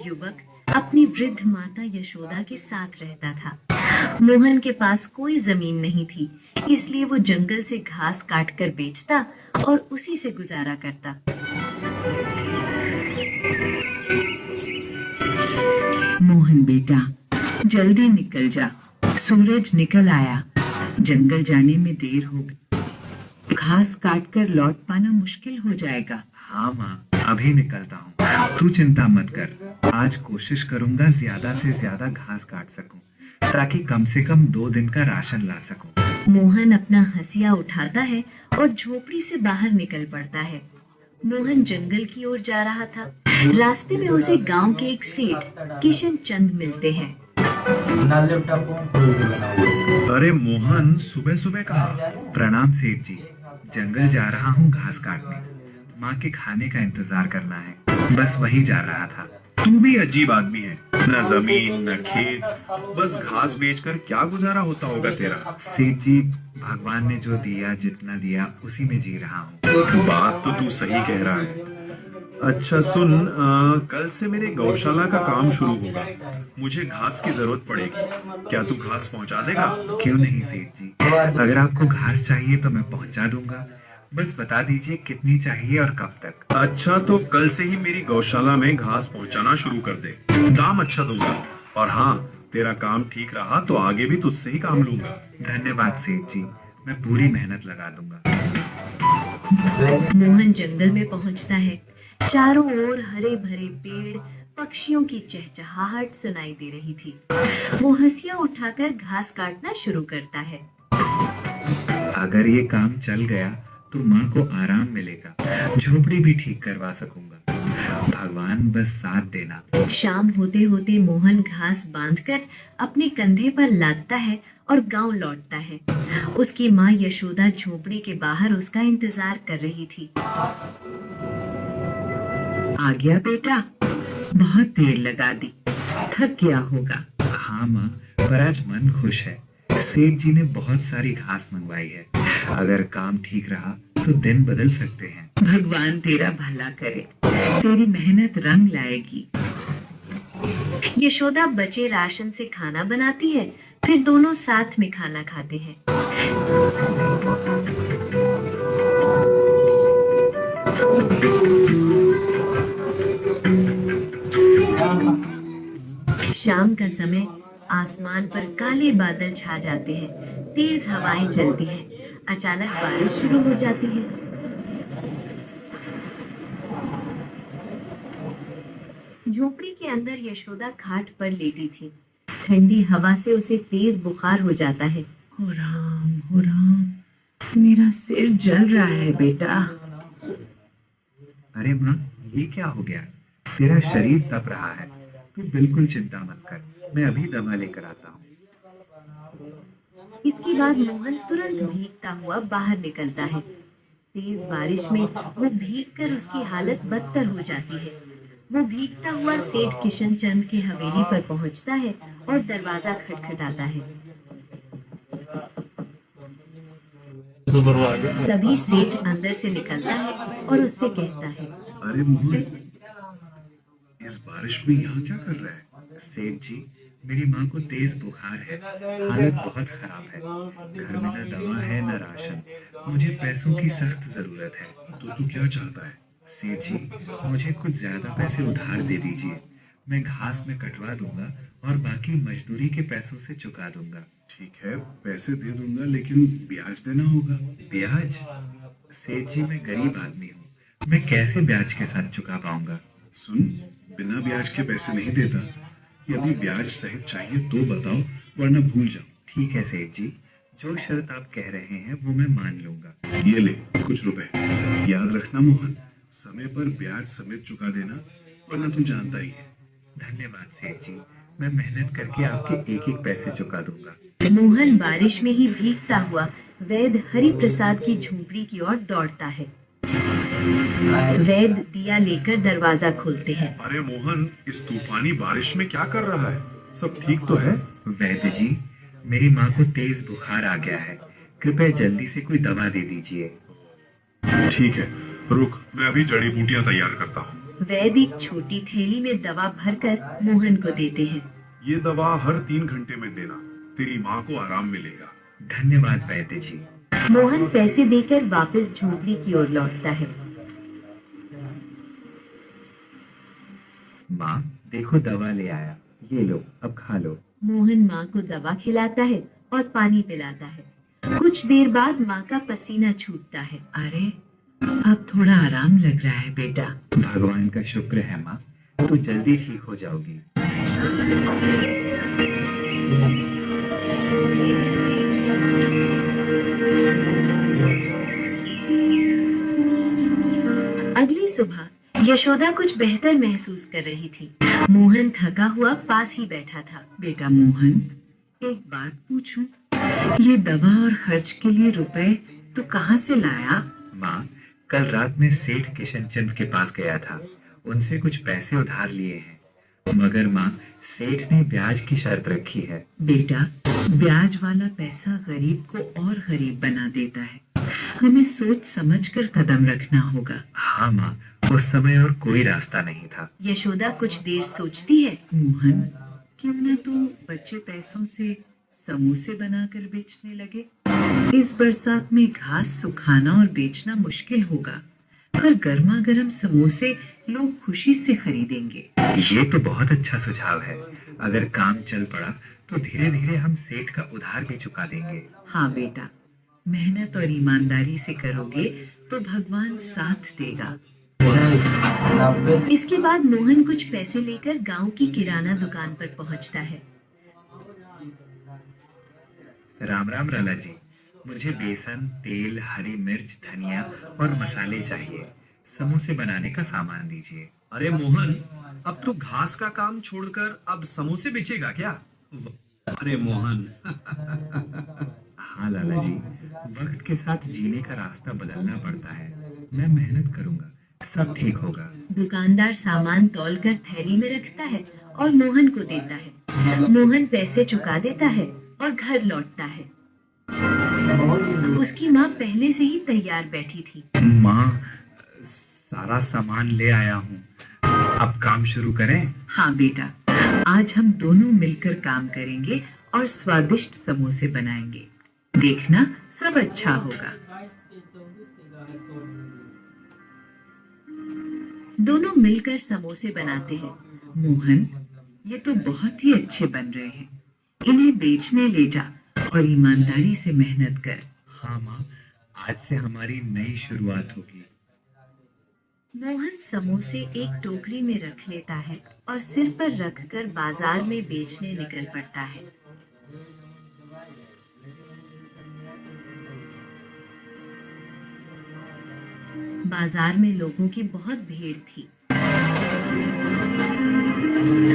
युवक अपनी वृद्ध माता यशोदा के साथ रहता था। मोहन के पास कोई जमीन नहीं थी, इसलिए वो जंगल से घास काटकर बेचता और उसी से गुजारा करता। मोहन बेटा, जल्दी निकल जा, सूरज निकल आया। जंगल जाने में देर हो गई, घास काटकर लौट पाना मुश्किल हो जाएगा। हाँ माँ, अभी निकलता हूँ, तू चिंता मत कर। आज कोशिश करूंगा ज्यादा से ज्यादा घास काट सकूं, ताकि कम से कम 2 दिन का राशन ला सकूं। मोहन अपना हंसिया उठाता है और झोपड़ी से बाहर निकल पड़ता है। मोहन जंगल की ओर जा रहा था। रास्ते में उसे गांव के एक सेठ किशन चंद मिलते हैं। अरे मोहन, सुबह सुबह कहा? प्रणाम सेठ जी, जंगल जा रहा हूँ घास काटने। माँ के खाने का इंतजार करना है, बस वही जा रहा था। तू भी अजीब आदमी है, न जमीन न खेत, बस घास बेचकर क्या गुजारा होता होगा तेरा? सेठ जी, भगवान ने जो दिया, जितना दिया उसी में जी रहा हूँ। बात तो तू सही कह रहा है। अच्छा सुन, कल से मेरे गौशाला का काम शुरू होगा। मुझे घास की जरूरत पड़ेगी, क्या तू घास पहुंचा देगा? क्यों नहीं सेठ जी, अगर आपको घास चाहिए तो मैं पहुंचा दूंगा। बस बता दीजिए कितनी चाहिए और कब तक। अच्छा, तो कल से ही मेरी गौशाला में घास पहुंचाना शुरू कर दे। दाम अच्छा दूंगा, और हाँ, तेरा काम ठीक रहा तो आगे भी तुझसे ही काम लूंगा। धन्यवाद सेठ जी, मैं पूरी मेहनत लगा दूंगा। मोहन जंगल में पहुंचता है। चारों ओर हरे भरे पेड़, पक्षियों की चहचहाहट सुनाई दे रही थी। वो हंसिया उठाकर घास काटना शुरू करता है। अगर ये काम चल गया तो माँ को आराम मिलेगा, झोपड़ी भी ठीक करवा सकूंगा। भगवान बस साथ देना। शाम होते होते मोहन घास बांधकर अपने कंधे पर लादता है और गांव लौटता है। उसकी माँ यशोदा झोपड़ी के बाहर उसका इंतजार कर रही थी। आ गया बेटा, बहुत देर लगा दी, थक गया होगा। हाँ माँ, पर आज मन खुश है। सेठ जी ने बहुत सारी घास मंगवाई है। अगर काम ठीक रहा तो दिन बदल सकते हैं। भगवान तेरा भला करे, तेरी मेहनत रंग लाएगी। यशोदा बचे राशन से खाना बनाती है, फिर दोनों साथ में खाना खाते हैं। शाम का समय, आसमान पर काले बादल छा जाते हैं, तेज हवाएं चलती हैं, अचानक बारिश शुरू हो जाती है। झोपड़ी के अंदर यशोदा खाट पर लेटी थी। ठंडी हवा से उसे तेज बुखार हो जाता है। हो राम, मेरा सिर जल रहा है बेटा। अरे माँ, ये क्या हो गया? तेरा शरीर तप रहा है। तू बिल्कुल चिंता मत कर, मैं अभी दवा लेकर आता हूँ। इसके बाद मोहन तुरंत भीगता हुआ बाहर निकलता है। तेज बारिश में वो भीगकर उसकी हालत बदतर हो जाती है। वो भीगता हुआ सेठ किशन चंद की हवेली पर पहुंचता है और दरवाजा खटखटाता है। तभी सेठ अंदर से निकलता है और उससे कहता है, अरे मोहन, इस बारिश में यहाँ क्या कर रहा है? सेठ जी, मेरी माँ को तेज बुखार है, हालत बहुत खराब है। घर में न दवा है न राशन, मुझे पैसों की सख्त जरूरत है। तो तू क्या चाहता है? सेठ जी, मुझे कुछ ज्यादा पैसे उधार दे दीजिए। मैं घास में कटवा दूंगा और बाकी मजदूरी के पैसों से चुका दूंगा। ठीक है, पैसे दे दूंगा, लेकिन ब्याज देना होगा। ब्याज? सेठ जी, मैं गरीब आदमी हूँ, मैं कैसे ब्याज के साथ चुका पाऊंगा? सुन, बिना ब्याज के पैसे नहीं देता। यदि ब्याज सहित चाहिए तो बताओ, वरना भूल जाओ। ठीक है सेठ जी, जो शर्त आप कह रहे हैं वो मैं मान लूंगा। ये ले कुछ रुपए, याद रखना मोहन, समय पर ब्याज समेत चुका देना, वरना तू जानता ही है। धन्यवाद सेठ जी, मैं मेहनत करके आपके एक एक पैसे चुका दूंगा। मोहन बारिश में ही भीगता हुआ वैद्य हरि प्रसाद की झोपड़ी की ओर दौड़ता है। वैद्य दिया लेकर दरवाजा खोलते हैं। अरे मोहन, इस तूफानी बारिश में क्या कर रहा है? सब ठीक तो है? वैद्य जी, मेरी माँ को तेज बुखार आ गया है, कृपया जल्दी से कोई दवा दे दीजिए। ठीक है, रुक, मैं अभी जड़ी बूटियां तैयार करता हूँ। वैद्य एक छोटी थैली में दवा भरकर मोहन को देते हैं। ये दवा हर 3 घंटे में देना, तेरी माँ को आराम मिलेगा। धन्यवाद वैद्य जी। मोहन पैसे देकर वापस झोपड़ी की ओर लौटता है। माँ देखो दवा ले आया, ये लो अब खा लो। मोहन माँ को दवा खिलाता है और पानी पिलाता है। कुछ देर बाद माँ का पसीना छूटता है। अरे अब थोड़ा आराम लग रहा है बेटा। भगवान का शुक्र है माँ, तू जल्दी ठीक हो जाओगी। अगली सुबह यशोदा कुछ बेहतर महसूस कर रही थी। मोहन थका हुआ पास ही बैठा था। बेटा मोहन, एक बात पूछूं? ये दवा और खर्च के लिए रुपए तू कहाँ से लाया? माँ कल रात में सेठ किशन चंद के पास गया था, उनसे कुछ पैसे उधार लिए हैं। मगर माँ सेठ ने ब्याज की शर्त रखी है। बेटा, ब्याज वाला पैसा गरीब को और गरीब बना देता है। हमें सोच समझ कर कदम रखना होगा। हाँ माँ, उस समय और कोई रास्ता नहीं था। यशोदा कुछ देर सोचती है। मोहन, क्यों ना तू बचे पैसों से समोसे बनाकर बेचने लगे? इस बरसात में घास सुखाना और बेचना मुश्किल होगा, पर गर्मा गर्म समोसे लोग खुशी से खरीदेंगे। ये तो बहुत अच्छा सुझाव है। अगर काम चल पड़ा तो धीरे धीरे हम सेठ का उधार भी चुका देंगे। हाँ बेटा, मेहनत और ईमानदारी से करोगे तो भगवान साथ देगा। इसके बाद मोहन कुछ पैसे लेकर गांव की किराना दुकान पर पहुंचता है। राम राम लाला जी, मुझे बेसन, तेल, हरी मिर्च, धनिया और मसाले चाहिए। समोसे बनाने का सामान दीजिए। अरे मोहन, अब तू घास का काम छोड़कर अब समोसे बेचेगा क्या? अरे मोहन हाँ लाला जी, वक्त के साथ जीने का रास्ता बदलना पड़ता है। मैं मेहनत करूंगा, सब ठीक होगा। दुकानदार सामान तौलकर थैली में रखता है और मोहन को देता है। मोहन पैसे चुका देता है और घर लौटता है। उसकी माँ पहले से ही तैयार बैठी थी। माँ, सारा सामान ले आया हूँ, अब काम शुरू करें? हाँ बेटा, आज हम दोनों मिलकर काम करेंगे और स्वादिष्ट समोसे बनाएंगे। देखना, सब अच्छा होगा। दोनों मिलकर समोसे बनाते हैं। मोहन, ये तो बहुत ही अच्छे बन रहे हैं। इन्हें बेचने ले जा और ईमानदारी से मेहनत कर। हाँ माँ, आज से हमारी नई शुरुआत होगी। मोहन समोसे एक टोकरी में रख लेता है और सिर पर रखकर बाजार में बेचने निकल पड़ता है। बाजार में लोगों की बहुत भीड़ थी।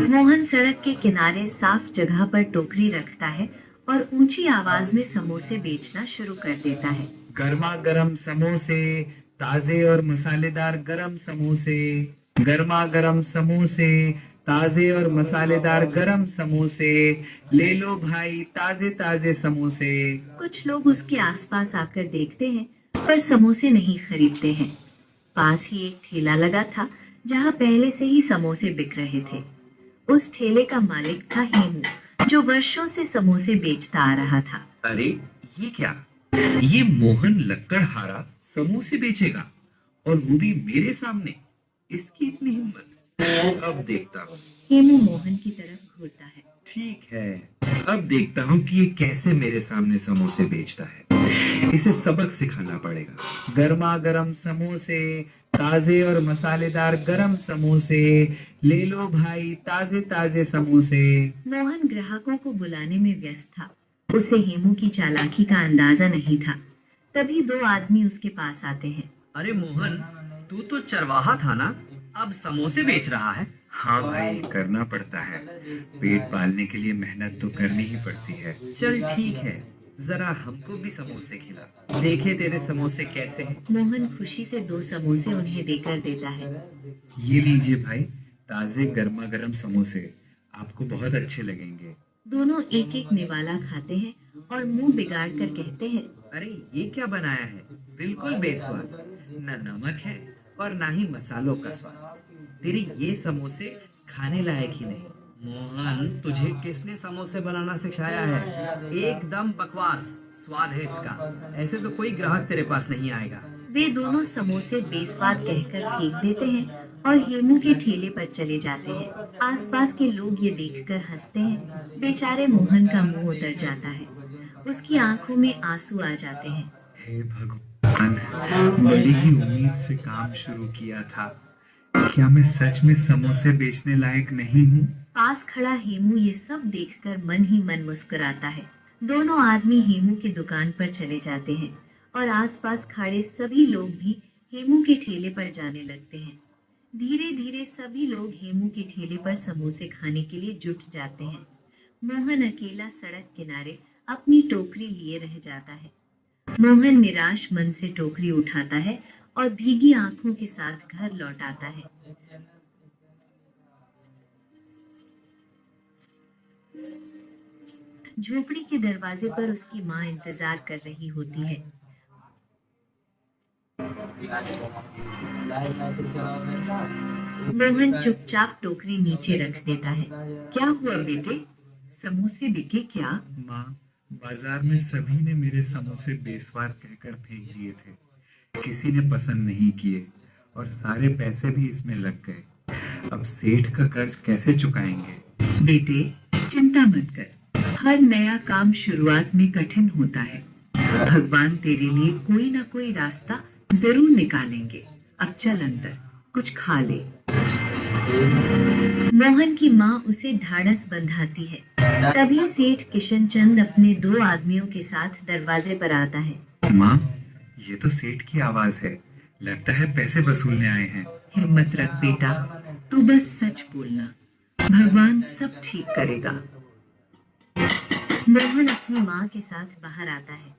मोहन सड़क के किनारे साफ जगह पर टोकरी रखता है और ऊंची आवाज में समोसे बेचना शुरू कर देता है। गर्मा गर्म समोसे, ताजे और मसालेदार गरम समोसे। गर्मा गर्म समोसे, ताजे और मसालेदार गरम समोसे। ले लो भाई, ताजे ताजे समोसे। कुछ लोग उसके आसपास आकर देखते हैं पर समोसे नहीं खरीदते हैं। पास ही एक ठेला लगा था जहां पहले से ही समोसे बिक रहे थे। उस ठेले का मालिक था हेमू, जो वर्षों से समोसे बेचता आ रहा था। अरे ये क्या? ये मोहन लक्कड़हारा समोसे बेचेगा और वो भी मेरे सामने? इसकी इतनी हिम्मत! अब देखता हूँ। हेमू मोहन की तरफ घूरता है। ठीक है, अब देखता हूँ कि ये कैसे मेरे सामने समोसे बेचता है। इसे सबक सिखाना पड़ेगा। गर्मा गर्म समोसे, ताजे और मसालेदार गरम समोसे। ले लो भाई, ताजे ताजे समोसे। मोहन ग्राहकों को बुलाने में व्यस्त था। उसे हेमू की चालाकी का अंदाजा नहीं था। तभी दो आदमी उसके पास आते हैं। अरे मोहन, तू तो चरवाहा था ना, अब समोसे बेच रहा है? हाँ भाई, करना पड़ता है। पेट पालने के लिए मेहनत तो करनी ही पड़ती है। चल ठीक है, जरा हमको भी समोसे खिला, देखे तेरे समोसे कैसे हैं। मोहन खुशी से दो समोसे उन्हें देकर देता है। ये लीजिए भाई, ताजे गर्मा गर्म समोसे, आपको बहुत अच्छे लगेंगे। दोनों एक एक निवाला खाते हैं और मुंह बिगाड़ कर कहते हैं, अरे ये क्या बनाया है? बिल्कुल बेस्वाद, न नमक है और ना ही मसालों का स्वाद। तेरे ये समोसे खाने लायक ही नहीं। मोहन, तुझे किसने समोसे बनाना सिखाया है? एकदम बकवास स्वाद है इसका। ऐसे तो कोई ग्राहक तेरे पास नहीं आएगा। वे दोनों समोसे बेस्वाद कहकर फेंक देते हैं और हेमू के ठेले पर चले जाते हैं। आसपास के लोग ये देखकर हंसते हैं। बेचारे मोहन का मुंह उतर जाता है, उसकी आंखों में आंसू आ जाते हैं। हे भगवान, बड़ी ही उम्मीद से काम शुरू किया था। क्या मैं सच में समोसे बेचने लायक नहीं हूँ? पास खड़ा हेमू ये सब देखकर मन ही मन मुस्कुराता है। दोनों आदमी हेमू की दुकान पर चले जाते हैं और आसपास खड़े सभी लोग भी हेमू के ठेले पर जाने लगते हैं। धीरे धीरे सभी लोग हेमू के ठेले पर समोसे खाने के लिए जुट जाते हैं। मोहन अकेला सड़क किनारे अपनी टोकरी लिए रह जाता है। मोहन निराश मन से टोकरी उठाता है और भीगी आंखों के साथ घर लौट आता है। झोपड़ी के दरवाजे पर उसकी माँ इंतजार कर रही होती है। मोहन चुपचाप टोकरी नीचे रख देता है। क्या हुआ बेटे, समोसे बिके क्या? माँ, बाजार में सभी ने मेरे समोसे बेस्वाद कहकर फेंक दिए थे। किसी ने पसंद नहीं किए और सारे पैसे भी इसमें लग गए। अब सेठ का कर्ज कैसे चुकाएंगे? बेटे चिंता मत कर, हर नया काम शुरुआत में कठिन होता है। भगवान तेरे लिए कोई ना कोई रास्ता जरूर निकालेंगे। अब चल अंदर कुछ खा ले। मोहन की माँ उसे ढाढ़स बंधाती है। तभी सेठ किशनचंद अपने 2 आदमियों के साथ दरवाजे पर आता है। माँ, ये तो सेठ की आवाज है। लगता है पैसे वसूलने आए हैं। हिम्मत रख बेटा, तू बस सच बोलना, भगवान सब ठीक करेगा। मोहन अपनी माँ के साथ बाहर आता है।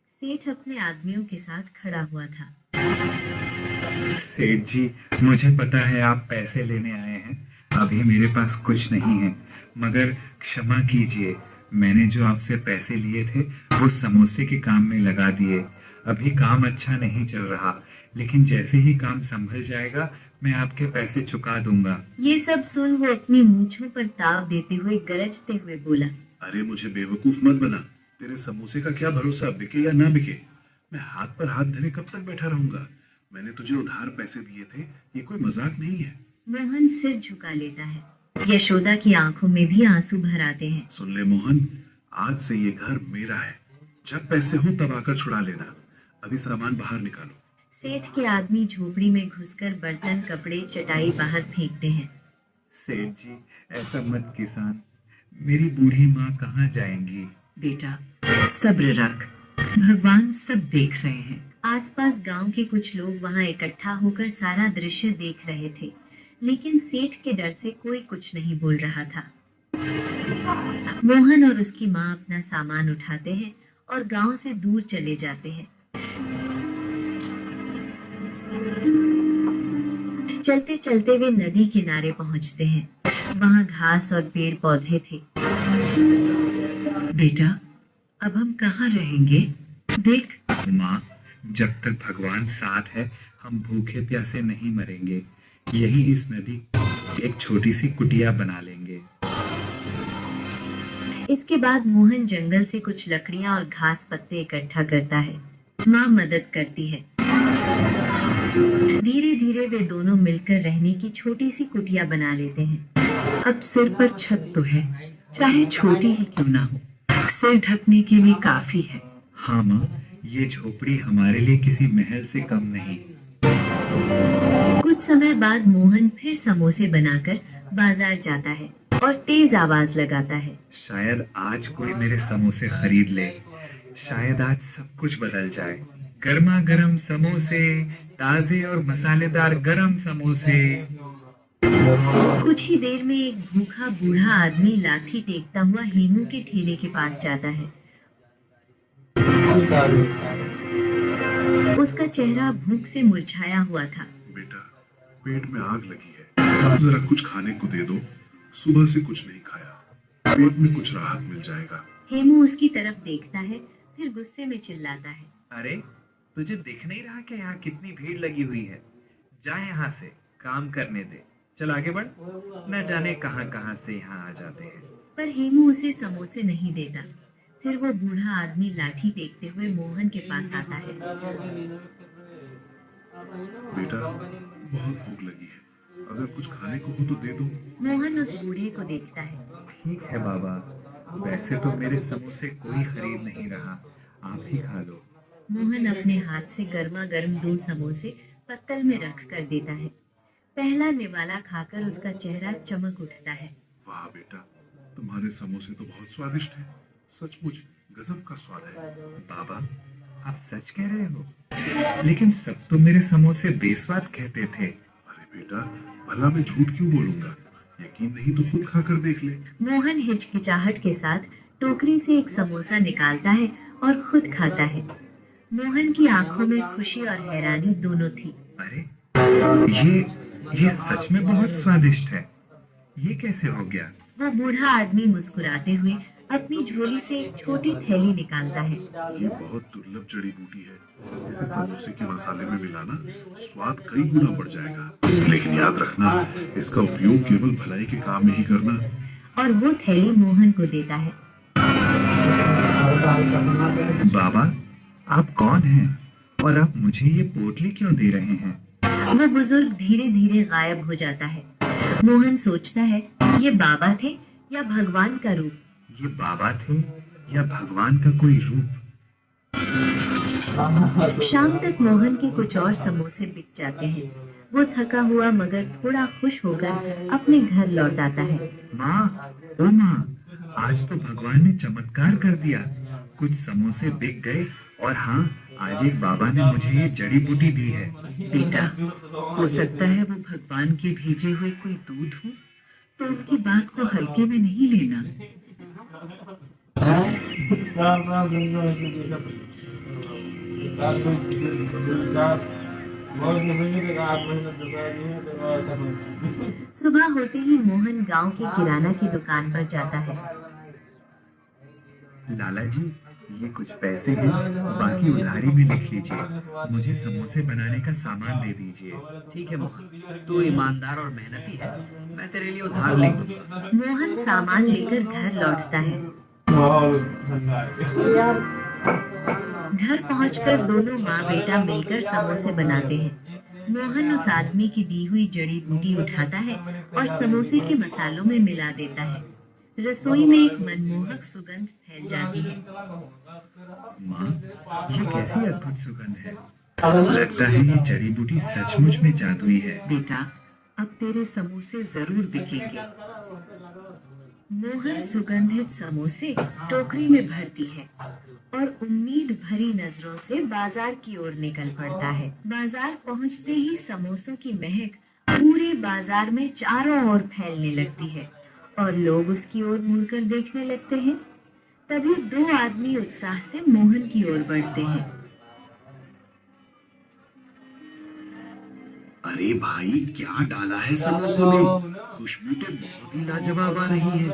सेठ अपने आदमियों के साथ खड़ा हुआ था। सेठ जी, मुझे पता है आप पैसे लेने आए हैं। अभी मेरे पास कुछ नहीं है, मगर क्षमा कीजिए, मैंने जो आपसे पैसे लिए थे वो समोसे के काम में लगा दिए। अभी काम अच्छा नहीं चल रहा, लेकिन जैसे ही काम संभल जाएगा मैं आपके पैसे चुका दूंगा। ये सब सुन वो अपनी मूंछों पर ताव देते हुए गरजते हुए बोला, अरे मुझे बेवकूफ मत बना। तेरे समोसे का क्या भरोसा, बिके या ना बिके। मैं हाथ पर हाथ धरे कब तक बैठा रहूंगा। मैंने तुझे उधार पैसे दिए थे, ये कोई मजाक नहीं है। मोहन सिर झुका लेता है। यशोदा की आंखों में भी आंसू भर आते हैं। सुन ले मोहन, आज से ये घर मेरा है। जब पैसे हो तब आकर छुड़ा लेना। अभी सामान बाहर निकालो। सेठ के आदमी झोपड़ी में घुसकर बर्तन, कपड़े, चटाई बाहर फेंकते हैं। सेठ जी, ऐसा मत किसान, मेरी बूढ़ी माँ कहाँ जाएंगी? बेटा सब्र रख, भगवान सब देख रहे हैं। आसपास गांव के कुछ लोग वहां इकट्ठा होकर सारा दृश्य देख रहे थे, लेकिन सेठ के डर से कोई कुछ नहीं बोल रहा था। मोहन और उसकी माँ अपना सामान उठाते हैं और गांव से दूर चले जाते हैं। चलते चलते वे नदी किनारे पहुंचते हैं। वहां घास और पेड़ पौधे थे। बेटा अब हम कहाँ रहेंगे? देख माँ, जब तक भगवान साथ है हम भूखे प्यासे नहीं मरेंगे। यही इस नदी एक छोटी सी कुटिया बना लेंगे। इसके बाद मोहन जंगल से कुछ लकड़ियां और घास पत्ते इकट्ठा करता है। माँ मदद करती है। धीरे धीरे वे दोनों मिलकर रहने की छोटी सी कुटिया बना लेते हैं। अब सिर पर छत तो है, चाहे छोटी ही क्यों ना हो, सिर ढकने के लिए काफी है। हाँ माँ, ये झोपड़ी हमारे लिए किसी महल से कम नहीं। कुछ समय बाद मोहन फिर समोसे बनाकर बाजार जाता है और तेज आवाज लगाता है, शायद आज कोई मेरे समोसे खरीद ले। शायद आज सब कुछ बदल जाए। गर्मा गर्म समोसे, ताजे और मसालेदार गरम समोसे। कुछ ही देर में एक भूखा बूढ़ा आदमी लाठी टेकता हुआ हेमू के ठेले के पास जाता है। उसका चेहरा भूख से मुरझाया हुआ था। बेटा, पेट में आग लगी है, जरा कुछ खाने को दे दो। सुबह से कुछ नहीं खाया, पेट में कुछ राहत मिल जाएगा। हेमू उसकी तरफ देखता है, फिर गुस्से में चिल्लाता है, अरे तुझे दिख नहीं रहा क्या यहाँ कितनी भीड़ लगी हुई है? जा यहाँ से, काम करने दे। चल आगे बढ़, न जाने कहाँ कहाँ से यहाँ आ जाते हैं। पर हेमू उसे समोसे नहीं देता। फिर वो बूढ़ा आदमी लाठी टेकते हुए मोहन के पास आता है। बेटा, बहुत भूख लगी है, अगर कुछ खाने को हो तो दे दो। मोहन उस बूढ़े को देखता है। ठीक है बाबा, वैसे तो मेरे समोसे कोई खरीद नहीं रहा, आप ही खा लो। मोहन अपने हाथ से गर्मा गर्म 2 समोसे पत्तल में रख कर देता है। पहला निवाला खाकर उसका चेहरा चमक उठता है। वाह बेटा, तुम्हारे समोसे तो बहुत स्वादिष्ट हैं, सचमुच गजब का स्वाद है। बाबा, आप सच कह रहे हो? लेकिन सब तो मेरे समोसे बेस्वाद कहते थे। अरे बेटा, भला मैं झूठ क्यों बोलूंगा? यकीन नहीं तो खुद खाकर देख ले। मोहन हिचकिचाहट के साथ टोकरी से एक समोसा निकालता है और खुद खाता है। मोहन की आंखों में खुशी और हैरानी दोनों थी। अरे, ये सच में बहुत स्वादिष्ट है। ये कैसे हो गया? वो बूढ़ा आदमी मुस्कुराते हुए अपनी झोली से एक छोटी थैली निकालता है। ये बहुत दुर्लभ जड़ी बूटी है, इसे समोसे के मसाले में मिलाना स्वाद कई गुना बढ़ जाएगा। लेकिन याद रखना, इसका उपयोग केवल भलाई के काम में ही करना। और वो थैली मोहन को देता है। बाबा, आप कौन हैं और आप मुझे ये पोटली क्यों दे रहे हैं? वो बुजुर्ग धीरे धीरे गायब हो जाता है। मोहन सोचता है, ये बाबा थे या भगवान का रूप। ये बाबा थे या भगवान का कोई रूप? शाम तक मोहन के कुछ और समोसे बिक जाते हैं। वो थका हुआ मगर थोड़ा खुश होकर अपने घर लौट आता है। माँ, ओ माँ, आज तो भगवान ने चमत्कार कर दिया। कुछ समोसे बिक गए और हाँ, आज एक बाबा ने मुझे ये जड़ी बूटी दी है। बेटा, हो सकता है वो भगवान के भेजे हुए कोई दूध हो, तो उनकी बात को हल्के में नहीं लेना। सुबह होते ही मोहन गांव की किराना की दुकान पर जाता है। लाला जी, ये कुछ पैसे हैं, बाकी उधारी में लिख लीजिए। मुझे समोसे बनाने का सामान दे दीजिए। ठीक है मोहन, तू ईमानदार और मेहनती है, मैं तेरे लिए उधार लिख दूंगा। मोहन सामान लेकर घर लौटता है। घर पहुंचकर दोनों माँ बेटा मिलकर समोसे बनाते हैं। मोहन उस आदमी की दी हुई जड़ी बूटी उठाता है और समोसे के मसालों में मिला देता है। रसोई में एक मनमोहक सुगंध फैल जाती है। माँ, ये कैसी अद्भुत सुगंध है। लगता है ये जड़ी बूटी सचमुच में जादुई है। बेटा, अब तेरे समोसे जरूर बिकेंगे। मोहन सुगंधित समोसे टोकरी में भरती है और उम्मीद भरी नजरों से बाजार की ओर निकल पड़ता है। बाजार पहुंचते ही समोसों की महक पूरे बाजार में चारों ओर फैलने लगती है और लोग उसकी ओर मुड़कर देखने लगते हैं। तभी 2 आदमी उत्साह से मोहन की ओर बढ़ते हैं। अरे भाई, क्या डाला है समोसे में? खुशबू तो बहुत ही लाजवाब आ रही है।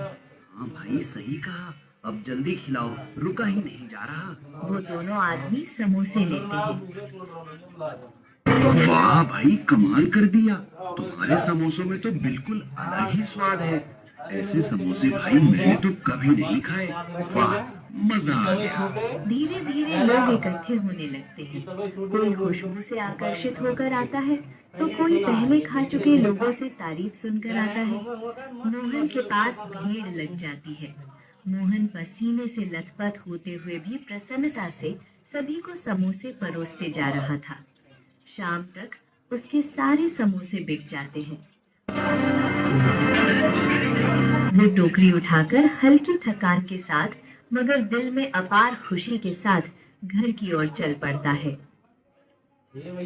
हाँ भाई, सही कहा, अब जल्दी खिलाओ, रुका ही नहीं जा रहा। वो दोनों आदमी समोसे लेते हैं। वाह भाई, कमाल कर दिया। तुम्हारे समोसों में तो बिल्कुल अलग ही स्वाद है। ऐसे समोसे भाई मैंने तो कभी नहीं खाए। वाह, मजा आ गया। धीरे धीरे लोग इकट्ठे होने लगते हैं। कोई खुशबू से आकर्षित होकर आता है तो कोई पहले खा चुके लोगों से तारीफ सुनकर आता है। मोहन के पास भीड़ लग जाती है। मोहन पसीने से लथपथ होते हुए भी प्रसन्नता से सभी को समोसे परोसते जा रहा था। शाम तक उसके सारे समोसे बिक जाते हैं। वो टोकरी उठाकर हल्की थकान के साथ मगर दिल में अपार खुशी के साथ घर की ओर चल पड़ता है।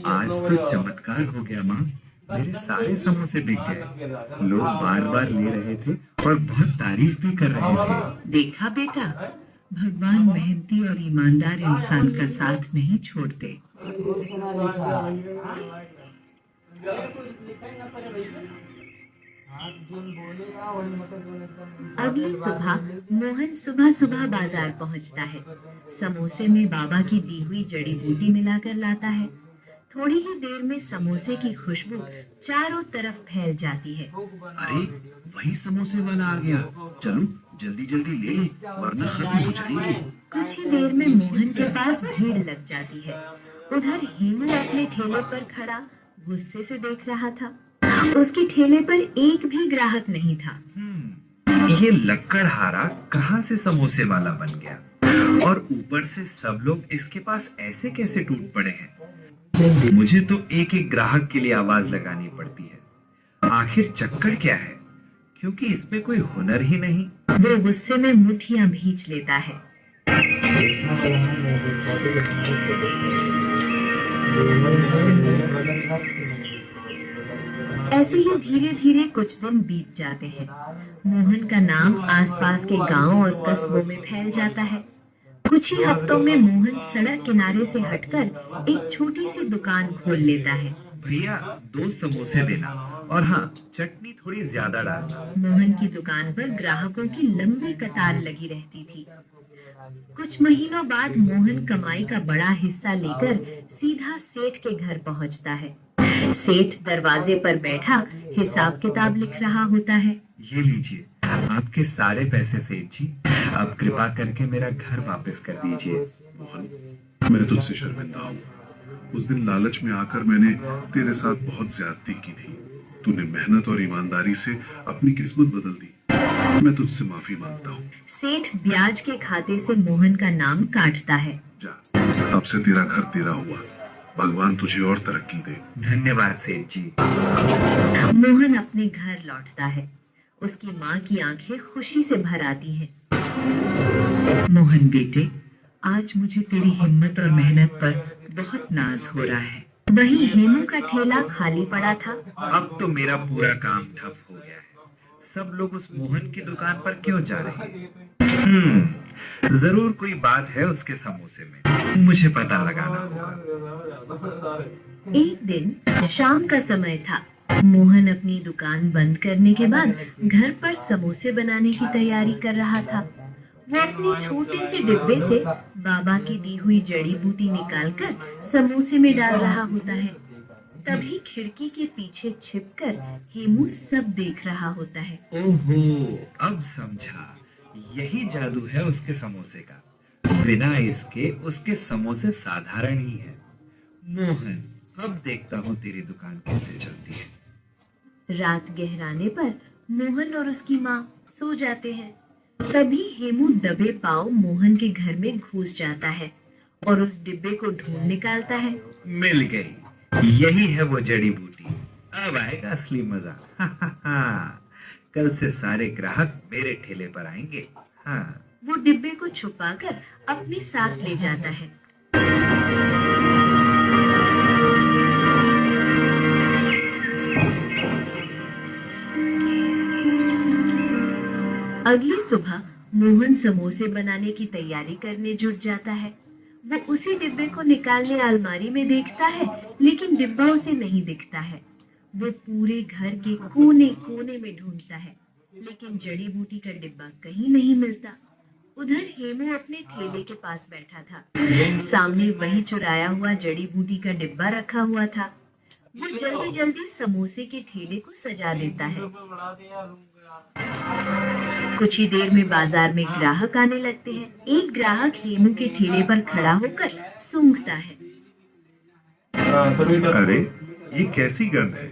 आज तो चमत्कार हो गया माँ, मेरे सारे समोसे बिक गए। लोग बार बार ले रहे थे और बहुत तारीफ भी कर रहे थे। देखा बेटा, भगवान मेहनती और ईमानदार इंसान का साथ नहीं छोड़ते। अगली सुबह मोहन सुबह सुबह बाजार पहुंचता है। समोसे में बाबा की दी हुई जड़ी बूटी मिलाकर लाता है। थोड़ी ही देर में समोसे की खुशबू चारों तरफ फैल जाती है। अरे वही समोसे वाला आ गया। चलो जल्दी जल्दी ले ले वरना खत्म हो जाएंगे। कुछ ही देर में मोहन के पास भीड़ लग जाती है। उधर हेमू अपने ठेले पर खड़ा गुस्से से देख रहा था। उसके ठेले पर एक भी ग्राहक नहीं था। ये लक्कड़हारा कहाँ से समोसे वाला बन गया, और ऊपर से सब लोग इसके पास ऐसे कैसे टूट पड़े हैं। मुझे तो एक एक ग्राहक के लिए आवाज लगानी पड़ती है। आखिर चक्कर क्या है, क्योंकि इसमें कोई हुनर ही नहीं। वो गुस्से में मुट्ठियां भींच लेता है। ऐसे ही धीरे धीरे कुछ दिन बीत जाते हैं। मोहन का नाम आसपास के गांव और कस्बों में फैल जाता है। कुछ ही हफ्तों में मोहन सड़क किनारे से हटकर एक छोटी सी दुकान खोल लेता है। भैया 2 समोसे देना, और हाँ चटनी थोड़ी ज्यादा डालना। मोहन की दुकान पर ग्राहकों की लंबी कतार लगी रहती थी। कुछ महीनों बाद मोहन कमाई का बड़ा हिस्सा लेकर सीधा सेठ के घर पहुंचता है। सेठ दरवाजे पर बैठा हिसाब किताब लिख रहा होता है। ये लीजिए आपके सारे पैसे सेठ जी, अब कृपा करके मेरा घर वापस कर दीजिए। मोहन, मैं तुझसे शर्मिंदा हूँ। उस दिन लालच में आकर मैंने तेरे साथ बहुत ज्यादती की थी। तूने मेहनत और ईमानदारी से अपनी किस्मत बदल दी। मैं तुझसे माफी मांगता हूँ। सेठ ब्याज के खाते से मोहन का नाम काटता है। जा, अब से तेरा घर तेरा हुआ। भगवान तुझे और तरक्की दे। धन्यवाद सेठ जी। मोहन अपने घर लौटता है। उसकी माँ की आंखें खुशी से भर आती हैं। मोहन बेटे, आज मुझे तेरी हिम्मत और मेहनत पर बहुत नाज हो रहा है। वहीं हेमू का ठेला खाली पड़ा था। अब तो मेरा पूरा काम ठप हो गया है। सब लोग उस मोहन की दुकान पर क्यों जा रहे हैं? जरूर कोई बात है उसके समोसे में। मुझे पता लगाना होगा। एक दिन शाम का समय था। मोहन अपनी दुकान बंद करने के बाद घर पर समोसे बनाने की तैयारी कर रहा था। वो अपने छोटे से डिब्बे से बाबा की दी हुई जड़ी बूटी निकालकर समोसे में डाल रहा होता है। तभी खिड़की के पीछे छिपकर हेमू सब देख रहा होता है। ओहो, अब समझा। यही जादू है उसके समोसे का। बिना इसके उसके समोसे साधारण ही है। मोहन, अब देखता हूँ तेरी दुकान कैसे चलती है। रात गहराने पर मोहन और उसकी माँ सो जाते हैं। तभी हेमू दबे पांव मोहन के घर में घुस जाता है और उस डिब्बे को ढूंढ निकालता है। मिल गई, यही है वो जड़ी बूटी। अब आएगा असली मजा। कल से सारे ग्राहक मेरे ठेले पर आएंगे। हाँ। वो डिब्बे को छुपाकर अपने साथ ले जाता है। अगली सुबह मोहन समोसे बनाने की तैयारी करने जुट जाता है। वो उसी डिब्बे को निकालने अलमारी में देखता है, लेकिन डिब्बा उसे नहीं दिखता है। वो पूरे घर के कोने कोने में ढूंढता है, लेकिन जड़ी बूटी का डिब्बा कहीं नहीं मिलता। उधर हेमू अपने ठेले के पास बैठा था। सामने वही चुराया हुआ जड़ी बूटी का डिब्बा रखा हुआ था। वो जल्दी जल्दी समोसे के ठेले को सजा देता है। कुछ ही देर में बाजार में ग्राहक आने लगते हैं। एक ग्राहक हेमू के ठेले पर खड़ा होकर सूंघता है। अरे, ये कैसी गंध है?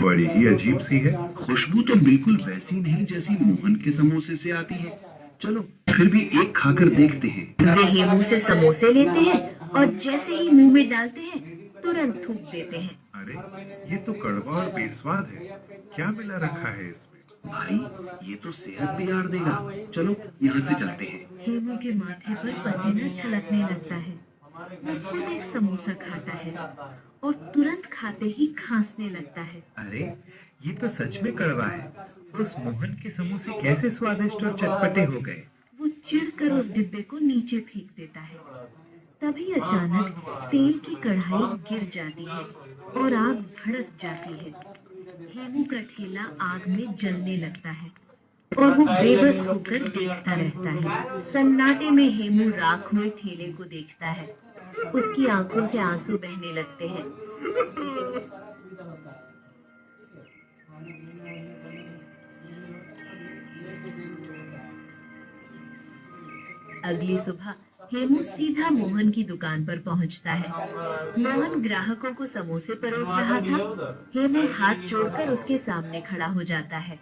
बड़ी ही अजीब सी है। खुशबू तो बिल्कुल वैसी नहीं जैसी मोहन के समोसे से आती है। चलो फिर भी एक खाकर देखते हैं। वे हेमू से समोसे लेते हैं और जैसे ही मुंह में डालते हैं तुरंत थूक देते हैं। अरे, ये तो कड़वा और बेस्वाद है। क्या मिला रखा है इसमें? भाई, ये तो सेहत बिगाड़ देगा। चलो यहाँ से चलते हैं। हेमू के माथे पर पसीना छलकने लगता है। वो खुद एक समोसा खाता है और तुरंत खाते ही खांसने लगता है। अरे, ये तो सच में कड़वा है। उस मोहन के समोसे कैसे स्वादिष्ट और चटपटे हो गए। वो चिढ़कर उस डिब्बे को नीचे फेंक देता है। तभी अचानक तेल की कढ़ाई गिर जाती है और आग भड़क जाती है। हेमू का ठेला आग में जलने लगता है और वो बेबस होकर देखता रहता है। सन्नाटे में हेमू राख हुए ठेले को देखता है। उसकी आंखों से आंसू बहने लगते हैं। अगली सुबह हेमू सीधा मोहन की दुकान पर पहुंचता है। मोहन ग्राहकों को समोसे परोस रहा था। हेमू हाथ जोड़कर उसके सामने खड़ा हो जाता है।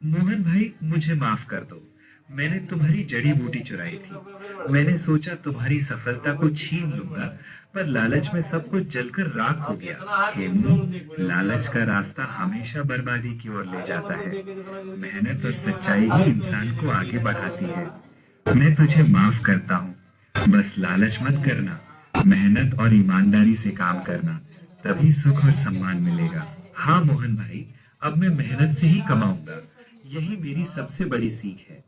मोहन भाई, मुझे माफ कर दो। मैंने तुम्हारी जड़ी बूटी चुराई थी। मैंने सोचा तुम्हारी सफलता को छीन लूंगा, पर लालच में सब कुछ जलकर राख हो गया। हेमू, लालच का रास्ता हमेशा बर्बादी की ओर ले जाता है। मेहनत और सच्चाई ही इंसान को आगे बढ़ाती है। मैं तुझे माफ करता हूँ। बस लालच मत करना, मेहनत और ईमानदारी से काम करना, तभी सुख और सम्मान मिलेगा। हाँ मोहन भाई, अब मैं मेहनत से ही कमाऊंगा। यही मेरी सबसे बड़ी सीख है।